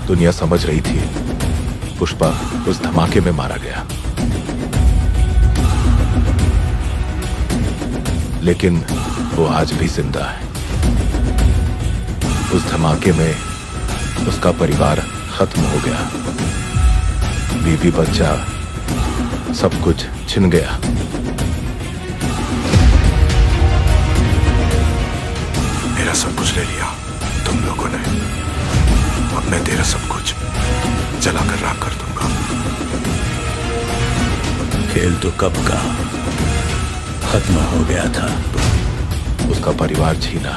दुनिया समझ रही थी पुष्पा उस धमाके में मारा गया, लेकिन वो आज भी जिंदा है। उस धमाके में उसका परिवार खत्म हो गया, बीवी बच्चा सब कुछ छिन गया। मेरा सब कुछ ले लिया तुम लोगों ने, अब मैं तेरा सब कुछ जलाकर राख कर दूंगा। खेल तो कब का खत्म हो गया था। उसका परिवार छीना,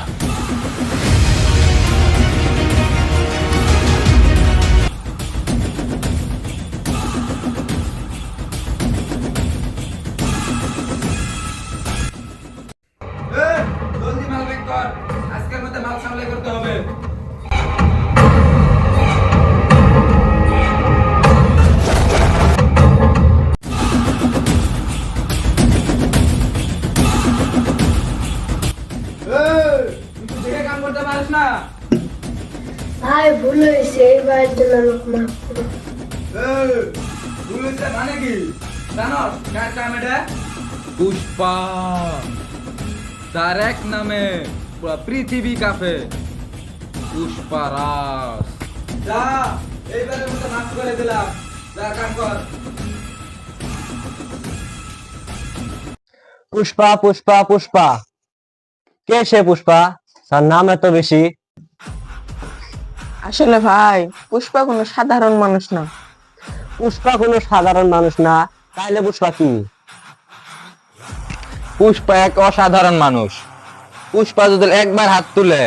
জলদি মাল বেক কর, আজকের মধ্যে মাল সাপ্লাই করতে হবে। তুই দেখে কাম করতে পারিস না? ভাই ভুল হয়েছে, এইবার জন্য লোক মাফ করো। ভুল হয়েছে মানে কি জানোস? কার কাম এটা? পুষ্পা, তার এক নামে পুরো পৃথিবী কাঁপে। পুষ্পা রাজ, যা এইবারের মতো মাফ করে দিলাম, যা কাম কর। পুষ্পা পুষ্পা পুষ্পা, কে সে পুষ্পা? তার নাম এত বেশি? আসলে ভাই পুষ্পা কোনো সাধারণ মানুষ না। পুষ্পা কোনো সাধারণ মানুষ না, তাইলে পুষ্পা কি? পুষ্পা এক অসাধারণ মানুষ। পুষ্পা যদি একবার হাত তুলে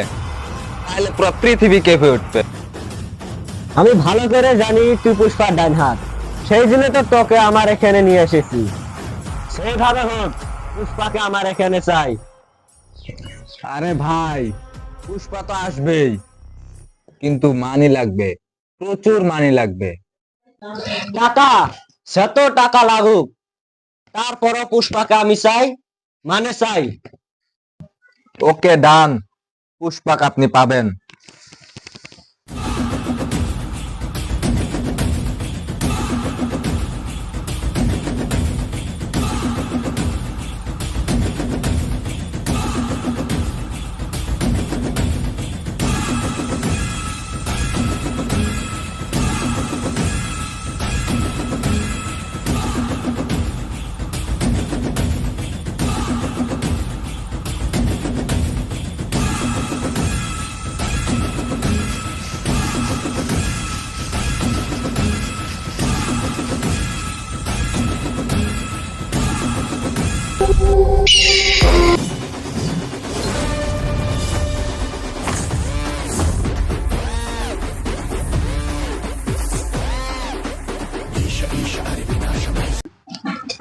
তাহলে পুরো পৃথিবী কেঁপে উঠবে। আমি ভালো করে জানি তুই পুষ্পার ডান হাত, সেই জন্য তো তোকে আমার এখানে নিয়ে এসেছি। সেইভাবে হোক, পুষ্পাকে আমার এখানে চাই। আরে ভাই, পুষ্পা তো আসবেই, কিন্তু মানি লাগবে, প্রচুর মানি লাগবে। টাকা, শত টাকা লাগুক, তারপরও পুষ্পাকে আমি চাই, মানে চাই। ওকে ডান, পুষ্পাকে আপনি পাবেন।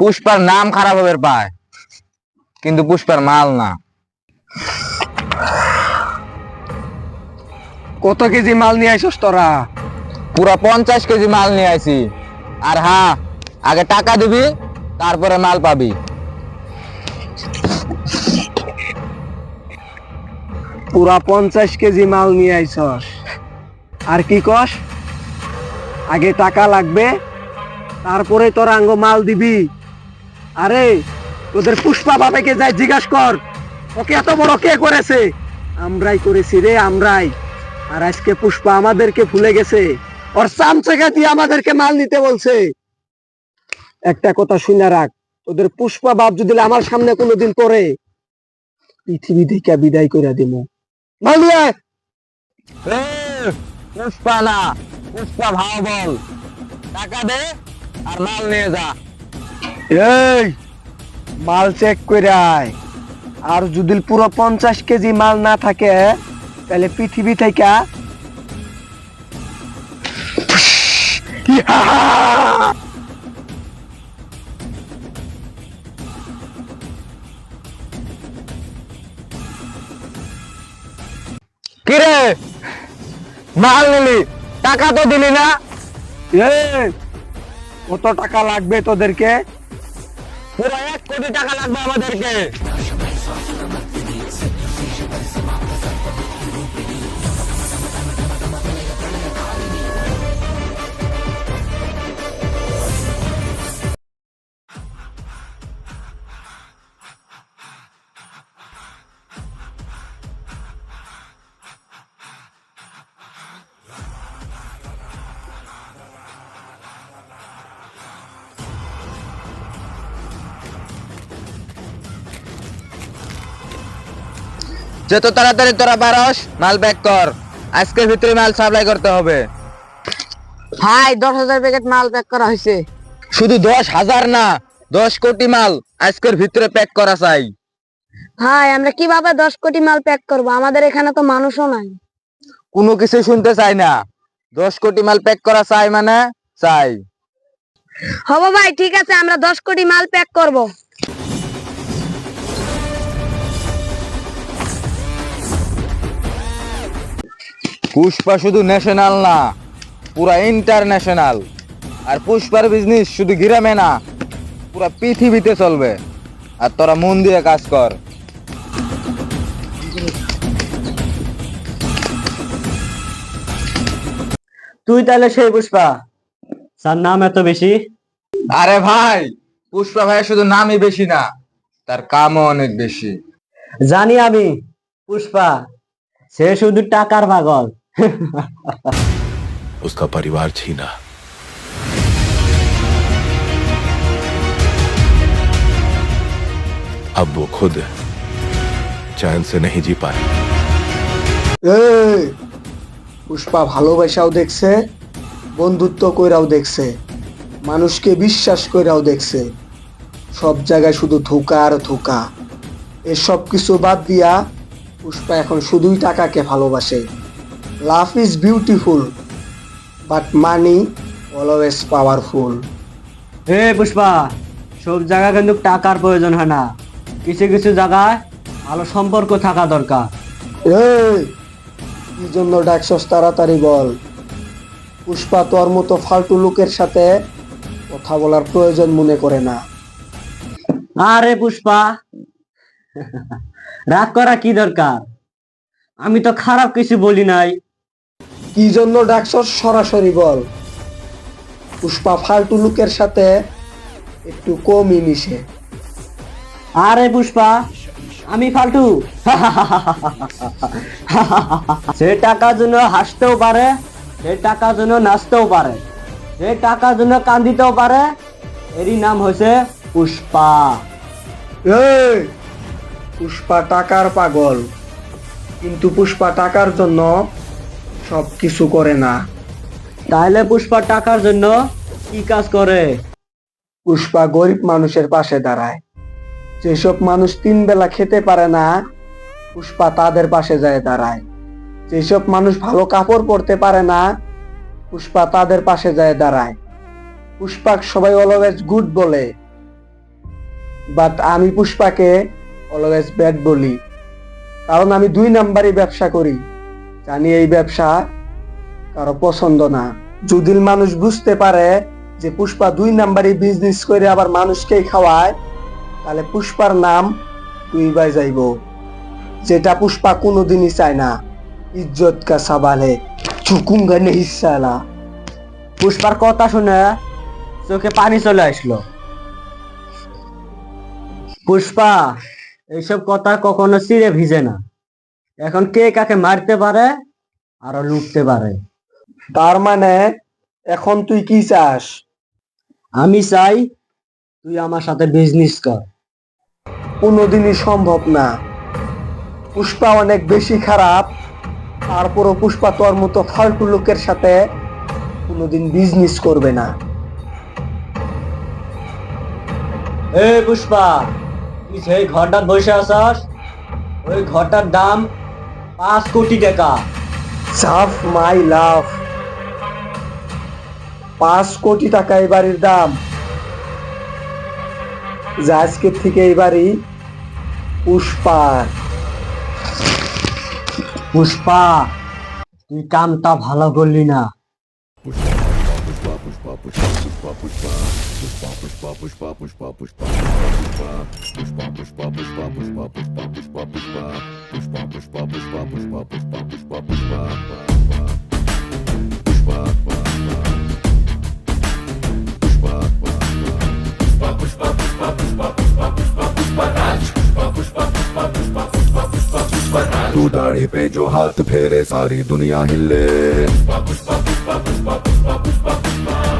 পুষ্পার নাম খারাপ হবে পায়, কিন্তু পুষ্পার মাল না। কত কেজি মাল নিয়ে আইছস তোরা? পুরা 50 কেজি মাল নিয়ে আইছি। আর হ্যাঁ, আগে টাকা দিবি, তারপরে মাল পাবি। পুরা 50 কেজি মাল নিয়ে আইছস, আর কি কস? আগে টাকা লাগবে, তারপরে তোরা আঙ্গ মাল দিবি। আরে তোদের পুষ্পা বাবাকে যাই জিজ্ঞাস কর, ওকে এত বড় কে করেছে? আমরাই করেছি রে, আমরাই। আর আজকে পুষ্পা আমাদেরকে ভুলে গেছে, ওর চামচাকা দিয়ে আমাদেরকে মাল নিতে বলছে। একটা কথা শুনে রাখ, তোদের পুষ্পা বাপ যদি আমার সামনে কোনোদিন পড়ে, পৃথিবী থেকে বিদায় করে দিব। মাল নিয়ে আয়। পুষ্পা না, পুষ্পা ভাও বল। টাকা দে আর মাল নিয়ে যা। এই মাল চেক করে আয়, আর যদি পুরো 50 কেজি মাল না থাকে তাহলে পৃথিবী থেকে কিরে, মাল নিলি, টাকা তো দিলি না? কত টাকা লাগবে তোদেরকে? পুরো 1 কোটি টাকা লাগবে আমাদেরকে। যত তাড়াতাড়ি তোরা পারস মাল প্যাক কর, আজকের ভিতরে মাল সাপ্লাই করতে হবে। ভাই 10,000 প্যাকেট মাল প্যাক করা হয়েছে। শুধু 10,000 না, 10 কোটি মাল আজকের ভিতরে প্যাক করা চাই। ভাই আমরা কিভাবে 10 কোটি মাল প্যাক করব? আমাদের এখানে তো মানুষও নাই। কোনো কিছু শুনতে চাই না, 10 কোটি মাল প্যাক করা চাই মানে চাই। হবো ভাই, ঠিক আছে, আমরা 10 কোটি মাল প্যাক করব। পুষ্পা শুধু ন্যাশনাল না, পুরা ইন্টারন্যাশনাল। আর পুষ্পার বিজনেস শুধু গ্রামে না, পুরা পৃথিবীতে চলবে। আর তোরা মন দিয়ে কাজ কর। তুই তাহলে সেই পুষ্পা, তার নাম এত বেশি? আরে ভাই, পুষ্পা ভাই শুধু নামই বেশি না, তার কামও অনেক বেশি। জানি আমি পুষ্পা, সে শুধু টাকার পাগল। उसका परिवार छीना, अब वो खुद चैन से नहीं जी पाए। এই পুষ্পা ভালোবাসাও দেখছে, বন্ধুত্ব কইরাও দেখছে, মানুষকে বিশ্বাস কইরাও দেখছে। সব জায়গায় শুধু ধোঁকা আর ধোঁকা। এসব কিছু বাদ দিয়া পুষ্পা এখন শুধুই টাকাকে ভালোবাসে। Love is beautiful but money always powerful. হে পুষ্পা, সব জায়গায় কিন্তু টাকার প্রয়োজন হয় না, কিছু কিছু জায়গায় ভালো সম্পর্ক থাকা দরকার। এই কি জন্য ডাকছস তাড়াতাড়ি বল। পুষ্পা তোর মতো ফালতু লোকের সাথে কথা বলার প্রয়োজন মনে করে না। আরে পুষ্পা, রাগ করা কি দরকার? আমি তো খারাপ কিছু বলি নাই। কি জন্য ডাকছস সরাসরি বল। পুষ্পা ফালতু লোকের সাথে একটু কমই মিশে। আরে পুষ্পা, আমি ফালতু? সে টাকার জন্য হাসতেও পারে, সে টাকার জন্য নাচতেও পারে, সে টাকার জন্য কান্দিতেও পারে। এরই নাম হয়েছে পুষ্পা। এই পুষ্পা টাকার পাগল, কিন্তু পুষ্পা টাকার জন্য সব কিছু করে না। তাহলে পুষ্পা টাকার জন্য কি কাজ করে? পুষ্পা গরিব মানুষের পাশে দাঁড়ায়। যেসব মানুষ 3 বেলা খেতে পারে না, পুষ্পা তাদের পাশে যায় দাঁড়ায়। যেসব মানুষ ভালো কাপড় পরতে পারে না, পুষ্পা তাদের পাশে যায় দাঁড়ায়। পুষ্পাক সবাই অলওয়েজ গুড বলে, বাট আমি পুষ্পাকে অলওয়েজ ব্যাড বলি। কারণ আমি 2 নাম্বারই ব্যবসা করি, জানি এই ব্যবসা কারো পছন্দ না। যদি মানুষ বুঝতে পারে যে পুষ্পা 2 নাম্বারই বিজনেস করে আবার মানুষকেই খাওয়ায়, তাহলে পুষ্পার নাম 2 বাই যাইব, যেটা পুষ্পা কোনোদিনই চায় না। ইজ্জত কা সওয়াল है, झुकूंगा नहीं साला। পুষ্পার কথা শুনে চোখে পানি চলে আসলো। পুষ্পা, এইসব কথা কখনো চিড়ে ভিজে না। এখন কে কাকে মারতে পারে আর লুটতে পারে। তার মানে এখন তুই কি চাস? আমি চাই তুই আমার সাথে বিজনেস কর। কোনোদিনই সম্ভব না। পুষ্পা অনেক বেশি খারাপ, তারপরও পুষ্পা তোর মতো ফালতু লোকের সাথে কোনোদিন বিজনেস করবে না। এই পুষ্পা, তুই সেই ঘরটার বসে আছস, ওই ঘরটার দাম 5 কোটি টাকা। সাফ মাই লাভ, 5 কোটি টাকা এই বাড়ির দাম। যা আজকের থেকে এই বাড়ি পুষ্পার। পুষ্পা, তুই কামটা ভালো করলি না। तू दाढ़ी पे जो हाथ फेरे सारी दुनिया हिले।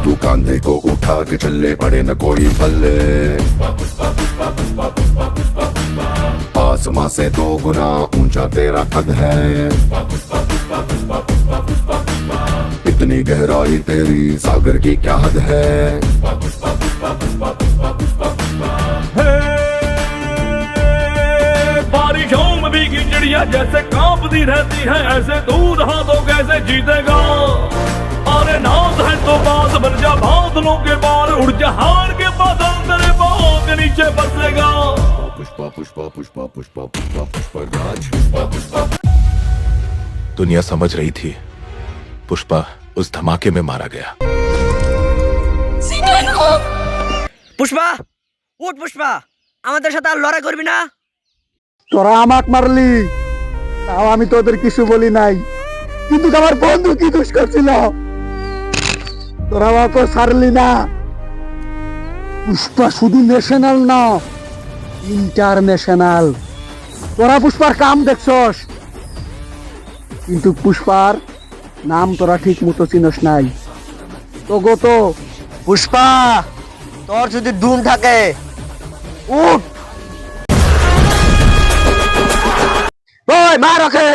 तू कांधे को उठा के चले पड़े न कोई पल्ले। पास आसमां से 2 गुना ऊंचा तेरा कद है इतनी गहराई तेरी सागर की क्या हद है बारिशों में भीगी चिड़िया जैसे कांपती रहती है, ऐसे दूर हाथों कैसे जीतेगा। अरे नाज है तो बात बन जा, बादलों के बाहर उड़ जा, हार के बादल तेरे पाँव के नीचे बसेगा। पुष्पा पुष्पा पुष्पा पुष्पा पुष्पा पुष्पा राज पुष्पा पुष्पा। दुनिया समझ रही थी पुष्पा उस धमाके में मारा गया। পুষ্পা উঠ পুষ্পা, আমাদের সাথে আর লড়াই করবি না। তোরা আমাক মারলি, তাও আমি তোদের কিছু বলি নাই, কিন্তু আমার বন্ধু কি দোষ করছিল? তোরা আমাকে ছাড়লি না। পুষ্পা শুধু ন্যাশনাল না, ইন্টারন্যাশনাল। তোরা পুষ্পার কাম দেখছস, কিন্তু পুষ্পার নাম তোরা ঠিক মতো চিনস নাই। তো গো তো পুষ্পা, তোর যদি ডুম থাকে উঠ। ওই মা রাখে।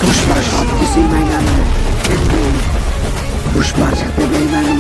পুষ্পার সব কিছুই মাইনা নেবে, পুষ্পার সাথে বেইমানি